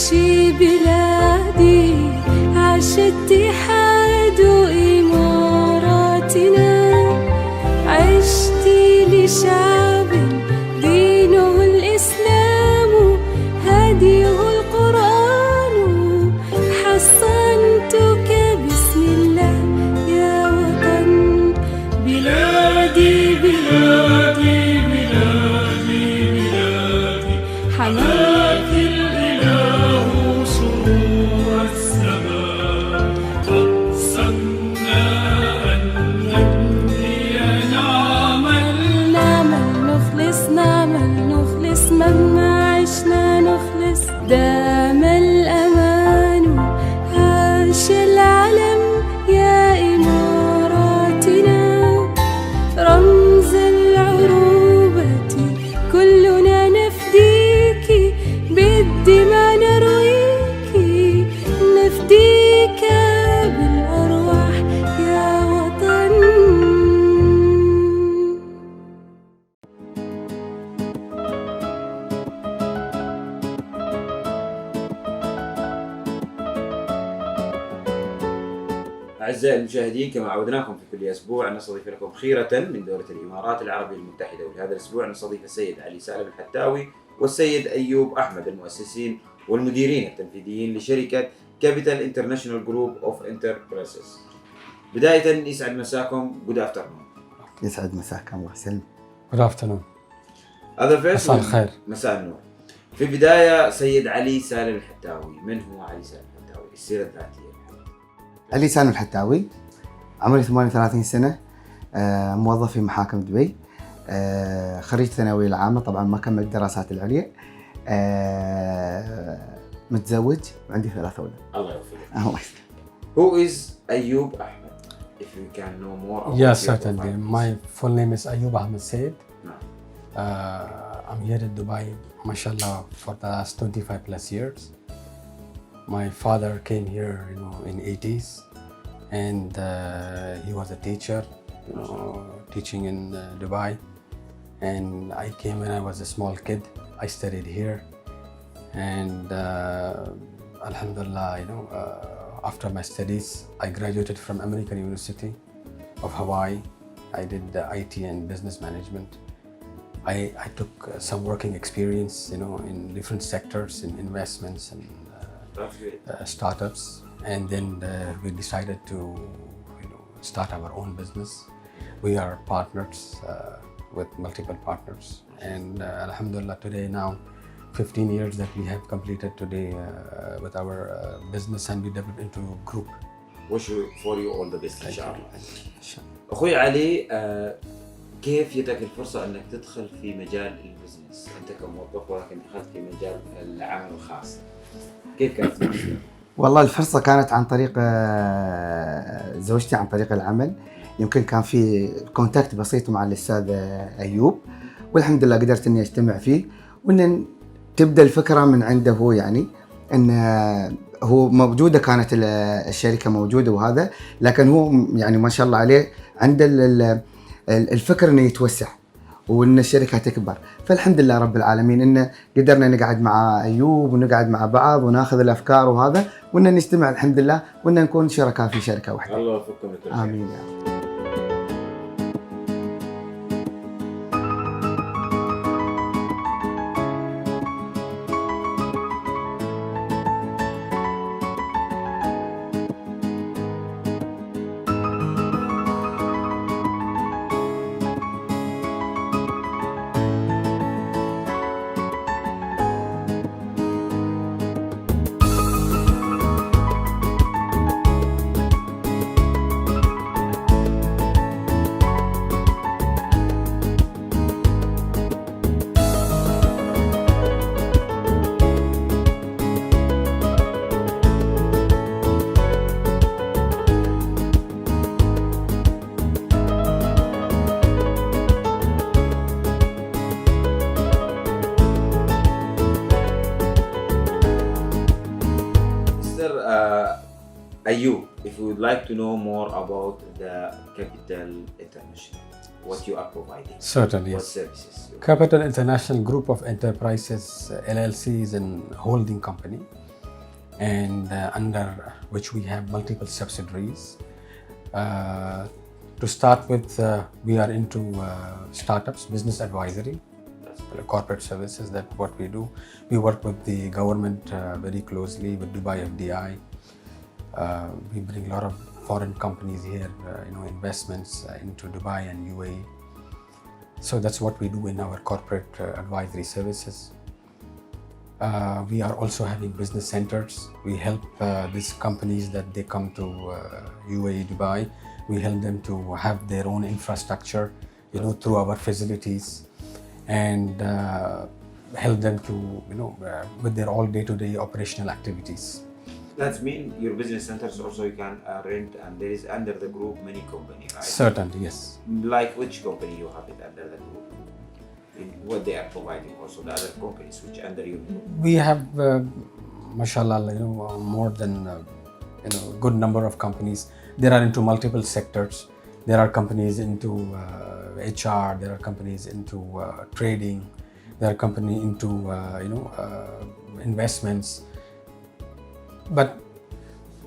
عشي بلادي عاش اتحاد إماراتنا عشت لشعب دينه الإسلام هديه القرآن حصنتك بسم الله يا وطن بلادي بلادي بلادي بلادي حماك الإله شرور السماء أقسمنا أن نبني نعمل نخلص مهما عشنا نخلص دام الأمان عاش العلم يا إماراتنا رمز العروبة كلنا نفديك بالدماء نرويك نفديك بالأرواح يا وطن. أعزائي المشاهدين، كما عودناكم في كل أسبوع نستضيف لكم خيرة من دولة الإمارات العربية المتحدة، وفي هذا الأسبوع نستضيف السيد علي سالم الحتاوي والسيد أيوب أحمد المؤسسين والمديرين التنفيذيين لشركة كابيتال انترناشونال جروب أوف انتربرايزز. بداية يسعد مساكم. Good afternoon. يسعد مساك الله يسلمك. Good afternoon. هذا فيصل. مساء الخير. مساء النور. في البداية سيد علي سالم الحتاوي، من هو علي سالم الحتاوي؟ السيرة الذاتية. علي سالم الحتاوي، عمري 38 سنة، موظف في محاكم دبي، خريج ثانوية العامة، طبعا ما كملت دراسات العليا، متزوج وعندي 3 أولاد. الله يوفقك. الله يسلمك. Who is Ayub Ahmed? If you can know more about Yes, your certainly. profile. My full name is Ayub Ahmed Said. No. I'm here in Dubai, mashallah, for the last 25 plus years. My father came here, in 80s, and he was a teacher, teaching in Dubai. And I came when I was a small kid. I studied here, and Alhamdulillah, after my studies, I graduated from American University of Hawaii. I did IT and business management. I took some working experience, in different sectors, in investments and That's great. startups, and then we decided to, start our own business. We are partners with multiple partners, and Alhamdulillah, today now 15 years that we have completed today with our business, and we developed into a group. Wish you for you all the best إن شاء الله. إن شاء الله. أخوي علي، كيف جتك الفرصة أنك تدخل في مجال البزنس؟ أنت كموظف ولكن دخلت في مجال العمل الخاص. كيف كانت الفرصة؟ والله الفرصة كانت عن طريق زوجتي، عن طريق العمل. يمكن كان في كونتاكت بسيط مع الأستاذ أيوب، والحمد لله قدرت إني أجتمع فيه، وإن تبدأ الفكرة من عنده هو، إن هو موجودة، كانت الشركة موجودة وهذا، لكن هو ما شاء الله عليه عنده الفكر إنه يتوسع وإن الشركة تكبر. فالحمد لله رب العالمين إن قدرنا نقعد مع أيوب ونقعد مع بعض وناخذ الأفكار وهذا، وإن نجتمع الحمد لله، وإن نكون شركاء في شركة واحدة. الله يوفقكم لكل خير. آمين يا رب. Ayub, if you would like to know more about the Capital International, what you are providing, Certainly, what yes. services? Capital International Group of Enterprises LLC is a holding company. and under which we have multiple subsidiaries. Uh, to start with, we are into startups, business advisory, corporate services. That's what we do. We work with the government very closely with Dubai FDI. We bring a lot of foreign companies here, investments into Dubai and UAE. So that's what we do in our corporate advisory services. We are also having business centers. We help these companies that they come to UAE, Dubai. We help them to have their own infrastructure, through our facilities, and help them to, with their all day-to-day operational activities. That means your business centers also you can rent, and there is under the group many company, right? Certainly, yes. Like which company you have it under the group? In what they are providing also the other companies which under your group? We have, mashallah, more than good number of companies. There are into multiple sectors. There are companies into HR. There are companies into trading. There are companies into investments. But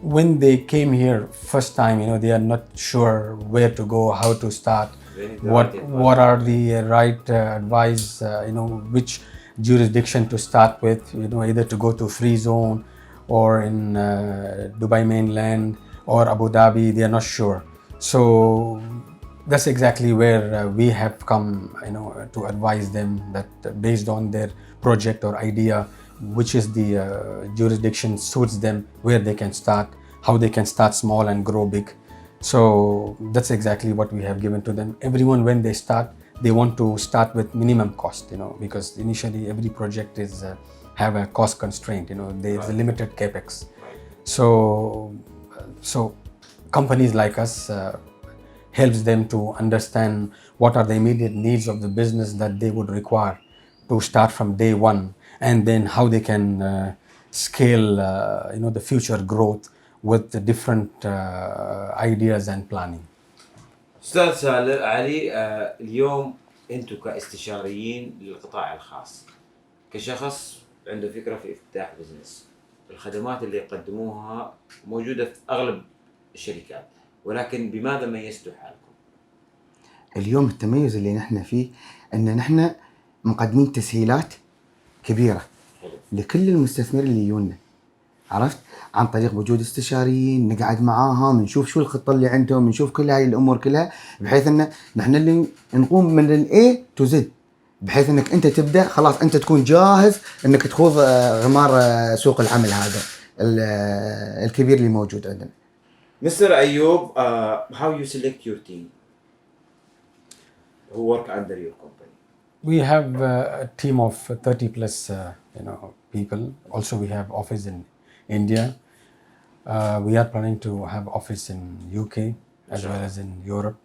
when they came here first time, they are not sure where to go, how to start, what are the right advice, which jurisdiction to start with, either to go to free zone or in Dubai mainland or Abu Dhabi. They are not sure. So that's exactly where we have come, to advise them that based on their project or idea, which is the jurisdiction suits them, where they can start, how they can start small and grow big. So that's exactly what we have given to them. Everyone, when they start, they want to start with minimum cost, because initially every project is have a cost constraint, there's a limited capex. So companies like us helps them to understand what are the immediate needs of the business that they would require to start from day one, and then how they can scale, the future growth with the different ideas and planning. أستاذ علي، اليوم أنتم كاستشاريين للقطاع الخاص، كشخص عنده فكرة في افتتاح بزنس، الخدمات اللي يقدموها موجودة في أغلب الشركات، ولكن بماذا ميزتوا حالكم؟ اليوم التميز اللي نحن فيه أن نحن مقدمين تسهيلات كبيرة لكل المستثمرين اللي يجونا، عرفت؟ عن طريق وجود استشاريين، نقعد معاهم، نشوف شو الخطة اللي عندهم، نشوف كل هاي الأمور كلها، بحيث أن نحن اللي نقوم من ال A to Z، بحيث أنك أنت تبدأ خلاص أنت تكون جاهز أنك تخوض غمار سوق العمل هذا الكبير اللي موجود عندنا. Mr. Ayub, how you select your team who work under your company? We have a team of 30 plus people. Also, we have office in India. We are planning to have office in UK as well as in Europe.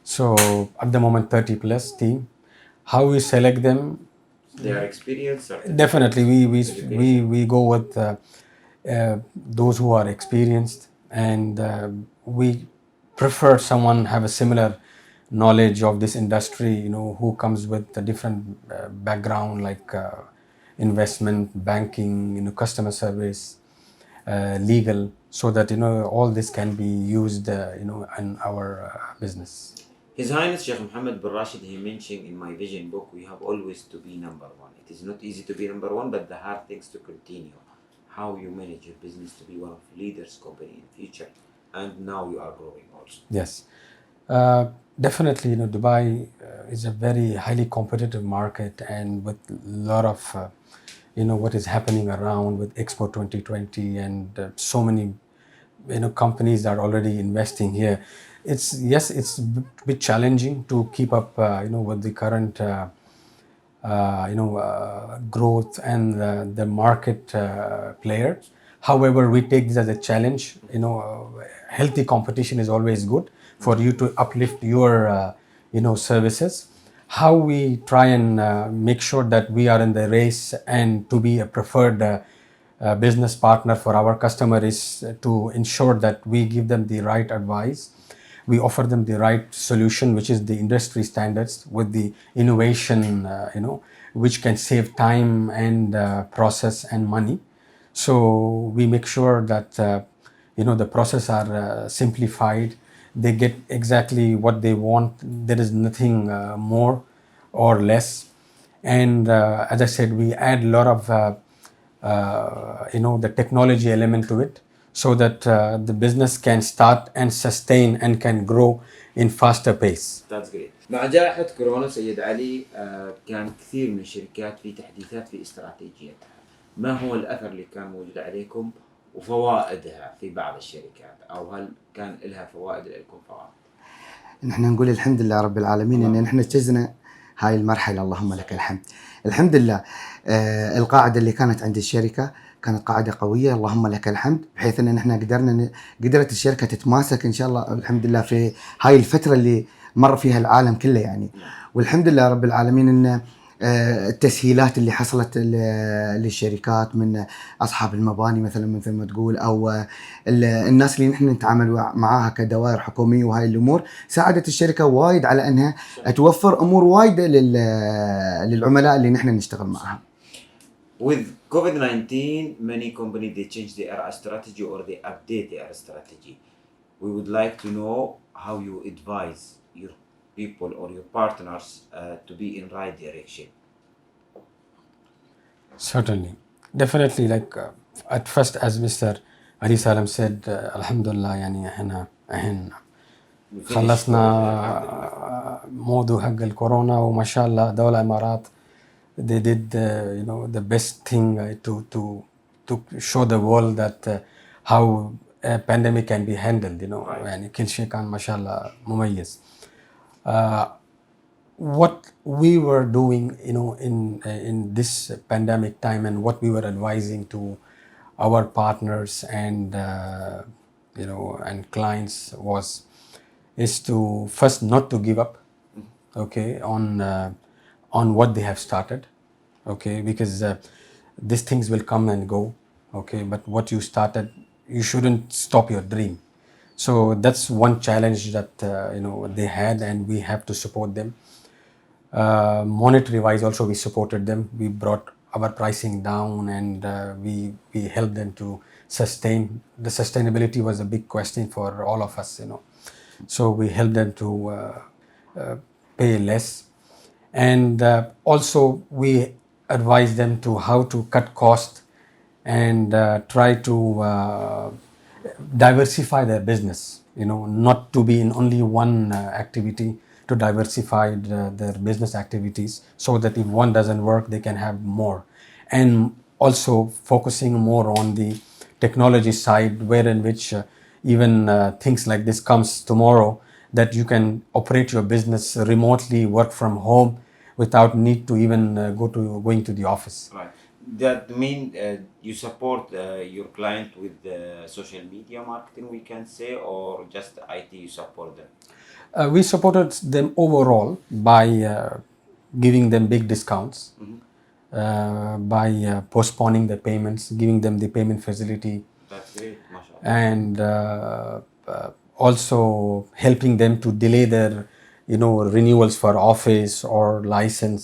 So at the moment 30 plus team. How we select them? They are experienced? Definitely we go with those who are experienced, and we prefer someone have a similar knowledge of this industry, who comes with a different background, like investment, banking, customer service, legal, so that all this can be used in our business. His Highness Sheikh Mohammed bin Rashid, he mentioned in my vision book, we have always to be number one. It is not easy to be number one, but the hard things to continue. How you manage your business to be one of the leaders company in future, and now you are growing also. Yes, definitely. Dubai is a very highly competitive market, and with a lot of what is happening around with Expo 2020, and so many companies are already investing here. It's a bit challenging to keep up with the current growth and the market players. However, we take this as a challenge. Healthy competition is always good for you to uplift your services. How we try and make sure that we are in the race and to be a preferred business partner for our customer is to ensure that we give them the right advice. We offer them the right solution, which is the industry standards with the innovation, which can save time and process and money. So we make sure that the process are simplified. They get exactly what they want. There is nothing more or less. And as I said, we add a lot of the technology element to it, so that the business can start and sustain and can grow in faster pace. That's great. مع جائحة كورونا سيد علي كان كثير من الشركات في تحديثات في استراتيجيتها. ما هو الأثر اللي كان موجود عليكم وفوائدها في بعض الشركات، أو هل كان لها فوائد لكم فوائد؟ نحن نقول الحمد لله رب العالمين ان نحن اجتزنا هاي المرحله، اللهم لك الحمد. الحمد لله. القاعده اللي كانت عند الشركه كانت قاعده قويه، اللهم لك الحمد، بحيث ان نحن قدرت الشركه تتماسك ان شاء الله الحمد لله في هاي الفتره اللي مر فيها العالم كله يعني. والحمد لله رب العالمين ان التسهيلات اللي حصلت للشركات من اصحاب المباني مثلا مثل ما تقول، او الناس اللي نحن نتعامل معاها كدوائر حكوميه، وهاي الامور ساعدت الشركه وايد على انها توفر امور وايده للعملاء اللي نحن نشتغل معاهم. With COVID-19, many companies they change their strategy or they update their strategy. We would like to know how you advise your people or your partners to be in right direction. Certainly, definitely. Like at first, as Mr. Ali Salam said, Alhamdulillah, يعني احنا خلصنا موضوع حق الكورونا وما شاء الله دولة الإمارات they did the best thing to show the world that how a pandemic can be handled. يعني كل شيء كان ما شاء الله مميز. What we were doing in this pandemic time, and what we were advising to our partners and and clients is to first not to give up, okay, on what they have started, okay, because these things will come and go, okay, but what you started, you shouldn't stop your dream. So that's one challenge that they had, and we have to support them. Monetary wise also we supported them. We brought our pricing down, and we helped them to sustain. The sustainability was a big question for all of us, so we helped them to pay less, and also we advised them to how to cut cost and try to diversify their business, not to be in only one activity, to diversify their business activities, so that if one doesn't work they can have more, and also focusing more on the technology side, where in which even things like this comes tomorrow, that you can operate your business remotely, work from home without need to even going to the office. Right. That mean you support your client with social media marketing, we can say, or just IT you support them? We supported them overall by giving them big discounts, by postponing the payments, giving them the payment facility. That's great, mashallah. And also helping them to delay their renewals for office or license.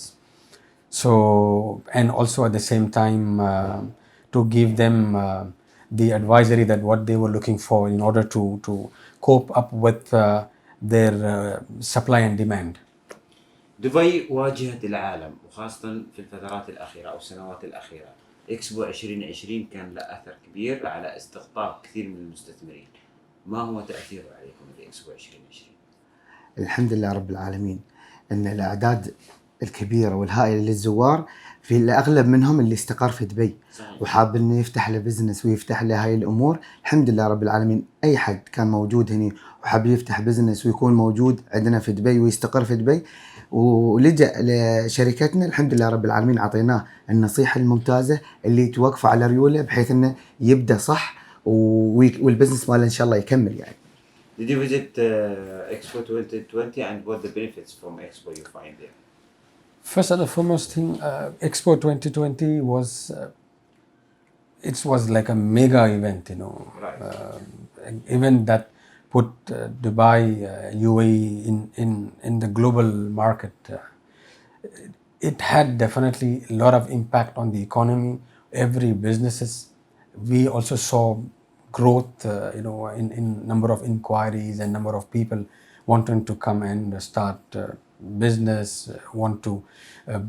So, and also at the same time to give them the advisory that what they were looking for in order to cope up with their supply and demand. دبي واجهت العالم وخاصة في الفترات الأخيرة أو السنوات الأخيرة. إكسبو 2020 كان له أثر كبير على استقطاب كثير من المستثمرين. ما هو تأثيره عليكم في إكسبو 2020؟ الحمد لله رب العالمين ان الاعداد الكبيره والهائله للزوار في الاغلب منهم اللي استقر في دبي وحاب انه يفتح له بزنس ويفتح له هاي الامور. الحمد لله رب العالمين اي حد كان موجود هنا وحاب يفتح بزنس ويكون موجود عندنا في دبي ويستقر في دبي ولجأ لشركتنا، الحمد لله رب العالمين اعطيناه النصيحه الممتازه اللي توقفه على ريوله بحيث انه يبدا صح والبزنس ماله ان شاء الله يكمل يعني. Did you visit Expo 2020 and what the benefits from Expo you find there? First and foremost thing, Expo 2020 was it was like a mega event, Right. Event that put Dubai, UAE in the global market. It had definitely a lot of impact on the economy. Every businesses we also saw growth, in number of inquiries and number of people wanting to come and start business, want to uh,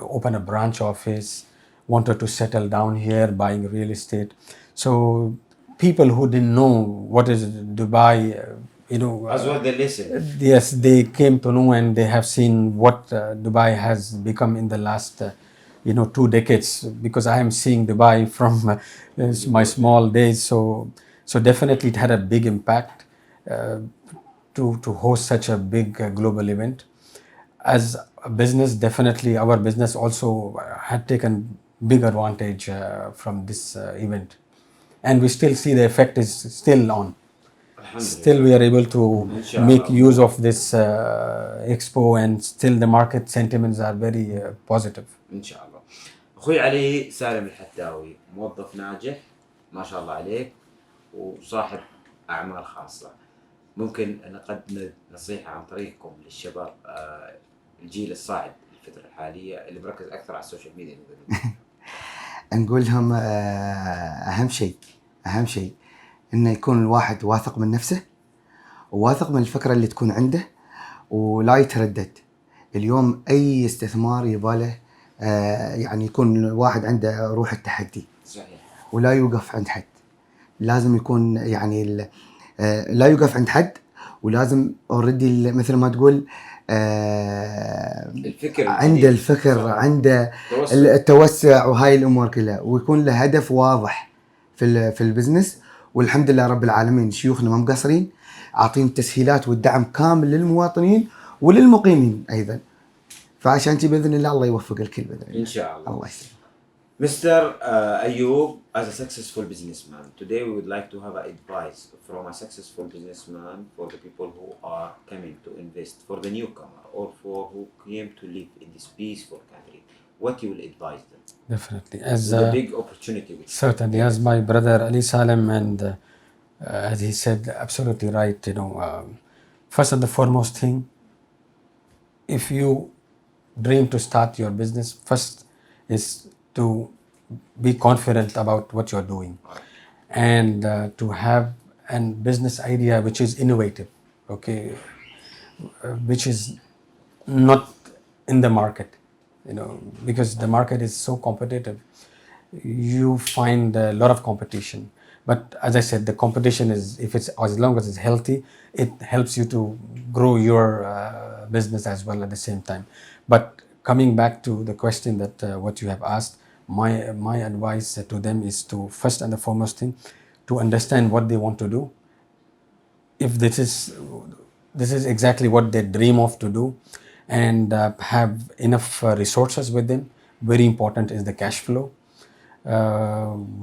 open a branch office, wanted to settle down here, buying real estate. So people who didn't know what is Dubai, As well, they listen. yes, they came to know and they have seen what Dubai has become in the last 2 decades, because I am seeing Dubai from my small days. So definitely it had a big impact uh, to host such a big global event. As a business, definitely our business also had taken big advantage from this event, and we still see the effect is still on. Still we are able to make Inshallah. use of this expo, and still the market sentiments are very positive. ان شاء الله. اخوي علي سالم الحتاوي موظف ناجح ما شاء الله عليك وصاحب اعمال خاصه. ممكن نقدم نصيحه عن طريقكم للشباب الجيل الصاعد الفتره الحاليه اللي مركز اكثر على السوشيال ميديا. نقول لهم اهم شيء انه يكون الواحد واثق من نفسه وواثق من الفكره اللي تكون عنده ولا يتردد. اليوم اي استثمار يباله يعني يكون الواحد عنده روح التحدي. صحيح. ولا يوقف عند حد. لازم يكون يعني لا يوقف عند حد، ولازم اوريدي مثل ما تقول الفكر عنده الفكر، عنده التوسع وهاي الامور كلها، ويكون له هدف واضح في البزنس. والحمد لله رب العالمين شيوخنا ما مقصرين، عاطين التسهيلات والدعم كامل للمواطنين وللمقيمين ايضا. فعشان كذا باذن الله يوفق الكل باذن الله. ان شاء الله. الله يسلمك. Mr. Ayub, as a successful businessman, today we would like to have advice from a successful businessman for the people who are coming to invest, for the newcomer or for who came to live in this peaceful country. What you will advise them? Definitely, It's a big opportunity. Certainly, as my brother Ali Salem and as he said, absolutely right. First and the foremost thing, if you dream to start your business, first is to be confident about what you're doing, and to have a business idea which is innovative, okay, which is not in the market, because the market is so competitive. You find a lot of competition, but as I said, the competition is, if it's as long as it's healthy, it helps you to grow your business as well at the same time. But coming back to the question that what you have asked, my advice to them is to first and the foremost thing, to understand what they want to do. If this is exactly what they dream of to do, and have enough resources with them. Very important is the cash flow.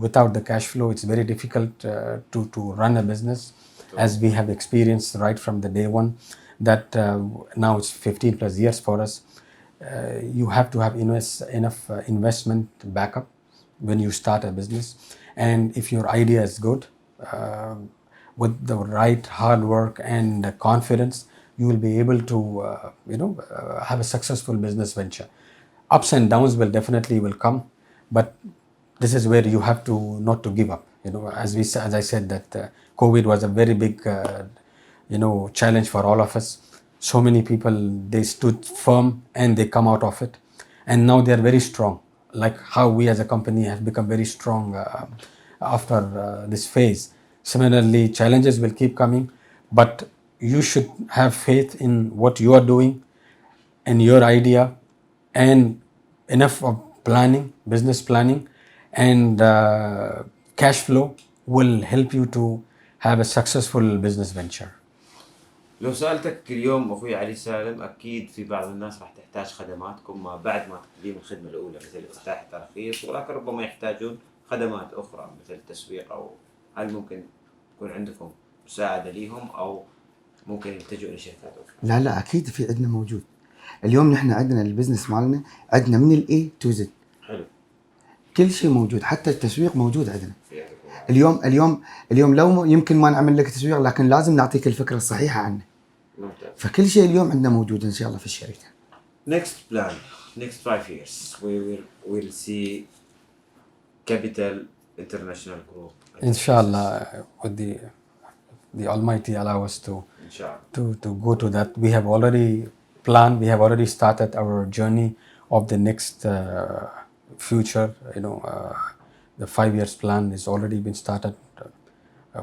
Without the cash flow, it's very difficult to run a business, as we have experienced right from the day one, that now it's 15 plus years for us. You have to have enough investment backup when you start a business. And if your idea is good, with the right hard work and confidence, you will be able to have a successful business venture. Ups and downs will definitely come, but this is where you have to not to give up. As I said, that COVID was a very big challenge for all of us. So many people, they stood firm and they come out of it, and now they are very strong, like how we as a company have become very strong after this phase. Similarly, challenges will keep coming, but you should have faith in what you are doing and your idea, and enough of planning, business planning, and cash flow will help you to have a successful business venture. لو سألتك اليوم أخوي علي سالم، أكيد في بعض الناس راح تحتاج خدماتكم ما بعد ما تقديم الخدمة الأولى مثل افتتاح التراخيص، ولكن ربما يحتاجون خدمات أخرى مثل التسويق، أو هل ممكن يكون عندكم مساعدة ليهم أو ممكن يلتجئوا لشركات أخرى؟ لا أكيد في عندنا موجود. اليوم نحن عندنا البزنس مالنا عندنا من الأي تو زد. حلو. كل شيء موجود، حتى التسويق موجود عندنا. اليوم لو يمكن ما نعمل لك تسويق، لكن لازم نعطيك الفكرة الصحيحة عنه. ممتاز. فكل شيء اليوم عندنا موجود إن شاء الله في الشركة. Next plan, next 5 years, we will see capital international group. Inshallah, with the Almighty allow us to Inshallah. to go to that. We have already planned. We have already started our journey of the next future. The 5 years plan has already been started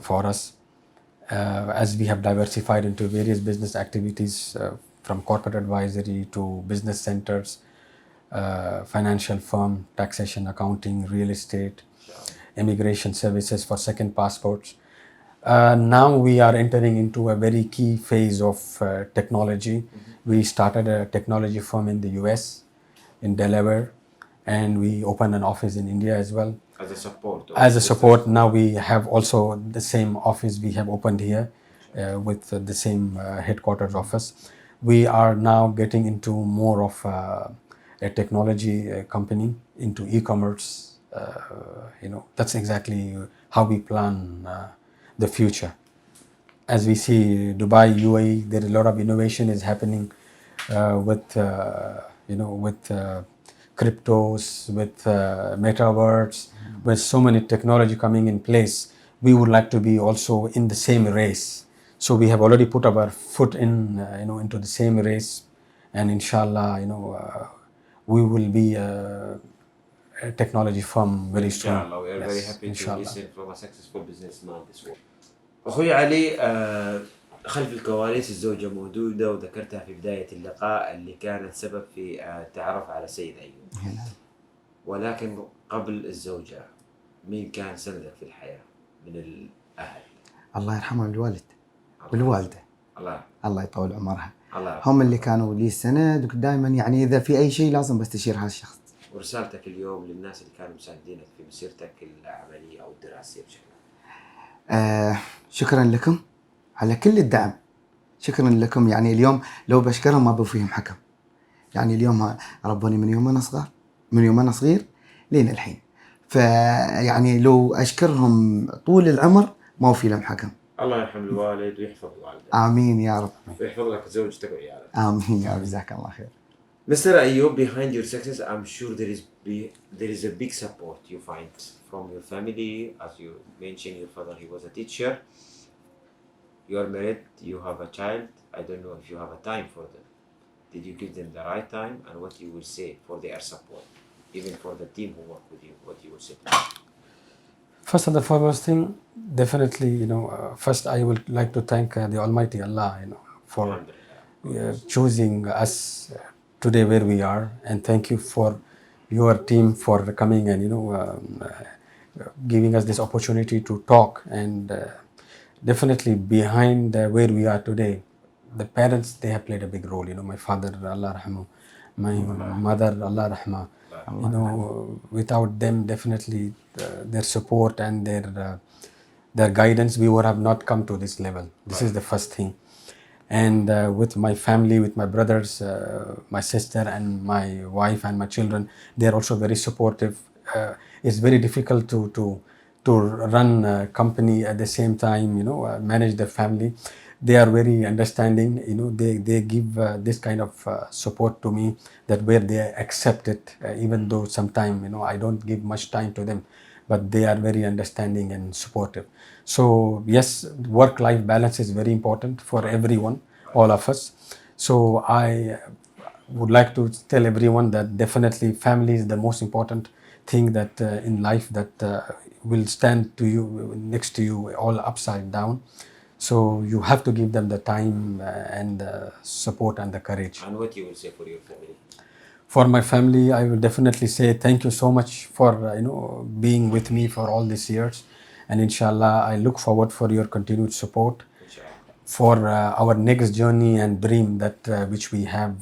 for us. As we have diversified into various business activities, from corporate advisory to business centers, financial firm, taxation, accounting, real estate, immigration services for second passports. Now we are entering into a very key phase of technology. We started a technology firm in the US, in Delaware, and we opened an office in India as well. As a support. As a support, now we have also the same office we have opened here with the same headquarters office. We are now getting into more of a technology company, into e-commerce. That's exactly how we plan the future. As we see Dubai, UAE, there is a lot of innovation is happening with cryptos, with metaverse, with so many technology coming in place. We would like to be also in the same race. So we have already put our foot in, into the same race, and inshallah, we will be a technology firm very soon. Inshallah, we are very Yes, happy to inshallah. listen from a successful businessman this way. أخوي علي، خلف الكواليس الزوجة موجودة وذكرتها في بداية اللقاء اللي كانت سبب في التعرف على سيد أيوب. ولكن قبل الزوجة مين كان سندك في الحياة من الأهل؟ الله يرحمه الوالد والوالدة، الله يطول عمرها. هم اللي كانوا لي السند دائما، يعني إذا في أي شيء لازم بستشير هذا الشخص. ورسالتك اليوم للناس اللي كانوا مساعدينك في مسيرتك العملية أو الدراسية بشكل شكرا لكم على كل الدعم. شكرا لكم، يعني اليوم لو بشكرهم ما بفيهم حكم. يعني اليوم ربوني من يوم أنا صغير لين الحين، فيعني لو أشكرهم طول العمر ما في لهم حكم. الله يرحم الوالد ويحفظ الوالدة. آمين يا رب. ويحفظ لك زوجتك وعيالك. آمين يا رب، جزاك الله خير. Mr. Ayub, behind your success, I'm sure there is a big support you find from your family. As you mentioned, your father, he was a teacher. You are married, you have a child. I don't know if you have a time for them. Did you give them the right time, and what you will say for their support, even for the team who work with you, what you will say? First and the foremost thing, definitely, first I would like to thank the Almighty Allah, for choosing us today where we are, and thank you for your team for coming and giving us this opportunity to talk. And definitely behind where we are today, the parents, they have played a big role. My father, Allah rahmu, my mother, Allah rahma. Without them, definitely their support and their guidance, we would have not come to this level. This is the first thing. And with my family, with my brothers, my sister and my wife and my children, they are also very supportive. It's very difficult to run a company at the same time, manage the family. They are very understanding. They give this kind of support to me, that where they accept it, even though sometimes I don't give much time to them, but they are very understanding and supportive. So yes, work-life balance is very important for everyone, all of us. So I would like to tell everyone that definitely family is the most important thing that in life, that will stand to you, next to you, all upside down. So you have to give them the time and the support and the courage. And what you will say for your family? For my family, I will definitely say thank you so much for being with me for all these years, and inshallah I look forward for your continued support for our next journey and dream that which we have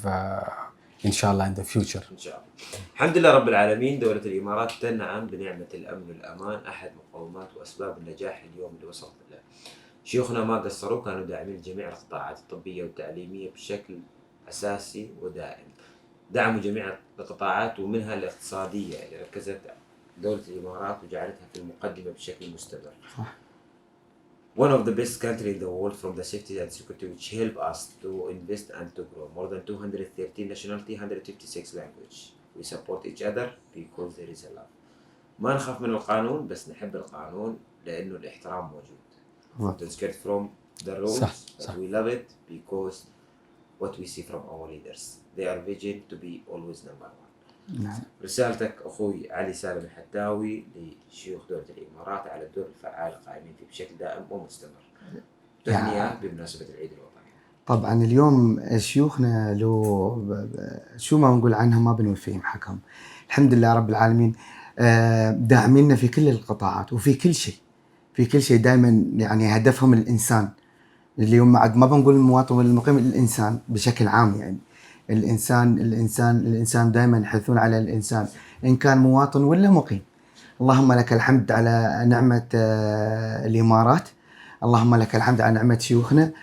inshallah in the future. inshallah. الحمد لله رب العالمين. دولة الإمارات تنعم بنعمة الأمن والأمان، أحد مقومات وأسباب النجاح اليوم اللي وصلت له. شيوخنا ما قصروا، كانوا داعمين جميع القطاعات الطبية والتعليمية بشكل أساسي ودائم. دعموا جميع القطاعات ومنها الاقتصادية اللي ركزت دولة الإمارات وجعلتها في المقدمة بشكل مستمر. One of the best country in the world from the safety and security, which help us to invest and to grow. More than 213 nationality, 156 language. We support each other because there is a love. ما نخاف من القانون بس نحب القانون لأنه الاحترام موجود. Don't scared from the rules صح. but we love it because what we see from our leaders they are vision to be always number one. نعم. رسالتك أخوي علي سالم الحتاوي لشيوخ دولة الإمارات على الدور الفعال القائمين فيه بشكل دائم ومستمر. تهنئة بمناسبة العيد الوطني. طبعا اليوم شيوخنا لو شو ما نقول عنهم ما بنوفيهم حقهم. الحمد لله رب العالمين داعميننا في كل القطاعات وفي كل شيء. في كل شيء دائما يعني هدفهم الإنسان. اليوم عاد ما بنقول المواطن ولا المقيم، الإنسان بشكل عام يعني. الإنسان دائما يحثون على الإنسان إن كان مواطن ولا مقيم. اللهم لك الحمد على نعمة الإمارات، اللهم لك الحمد على نعمة شيوخنا.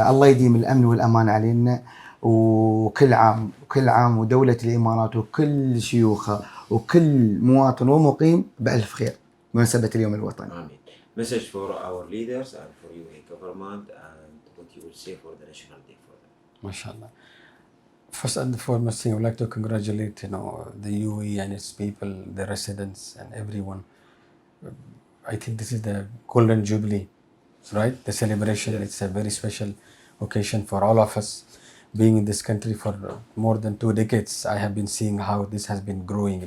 الله يديم الأمن والأمان علينا، وكل عام ودولة الإمارات وكل شيوخها وكل مواطن ومقيم بألف خير بمناسبة اليوم الوطني. آمين. Message for our leaders and for UAE government and what you will say for the national day for them. MashaAllah. First and foremost thing, I would like to congratulate the UAE and its people, the residents and everyone. I think this is the golden jubilee, right? The celebration. Yes. It's a very special occasion for all of us. Being in this country for more than 2 decades, I have been seeing how this has been growing.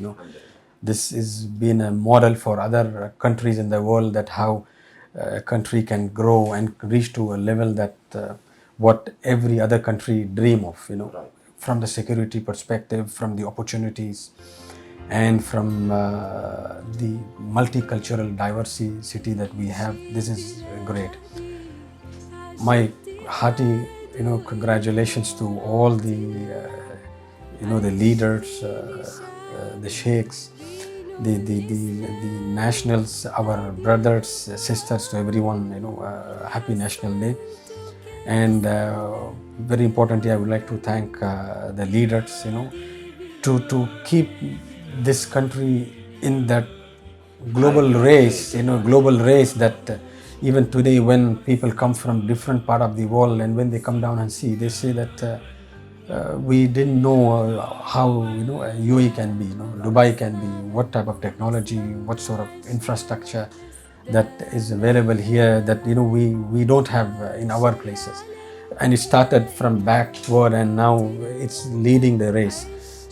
This has been a model for other countries in the world, that how a country can grow and reach to a level that what every other country dream of. Right. From the security perspective, from the opportunities, and from the multicultural diversity that we have. This is great. My hearty congratulations to all the the leaders, the sheikhs, the nationals, our brothers, sisters, to everyone. Happy National Day. And very importantly, I would like to thank the leaders, to keep this country in that global race, that even today when people come from different part of the world, and when they come down and see, they say that we didn't know how UAE can be, Dubai can be, what type of technology, what sort of infrastructure that is available here that we don't have in our places. And it started from backward, and now it's leading the race.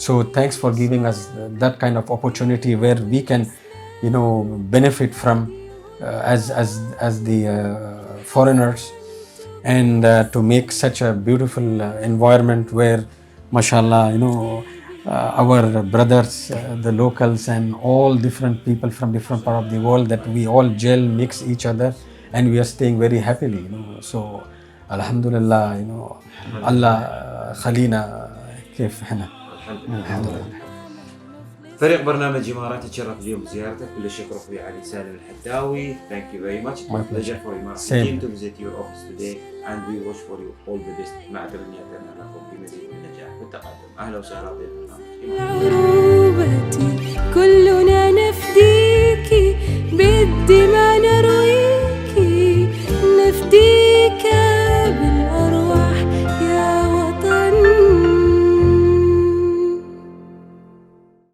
So thanks for giving us that kind of opportunity where we can benefit from as the foreigners, and to make such a beautiful environment where mashallah our brothers, the locals, and all different people from different part of the world, that we all gel, mix each other, and we are staying very happily. So alhamdulillah, Allah khalina كيف احنا. الحمد لله. فريق برنامج إماراتي تشرف اليوم بزيارتك. كل الشكر أخوي علي سالم الحتاوي. Thank you very much. It's a pleasure for Emarati team to visit your office today, and we wish for you all the best. مع تمنياتنا لكم بمزيد من النجاح والتقدم. أهلا وسهلا بكم. العروبة كل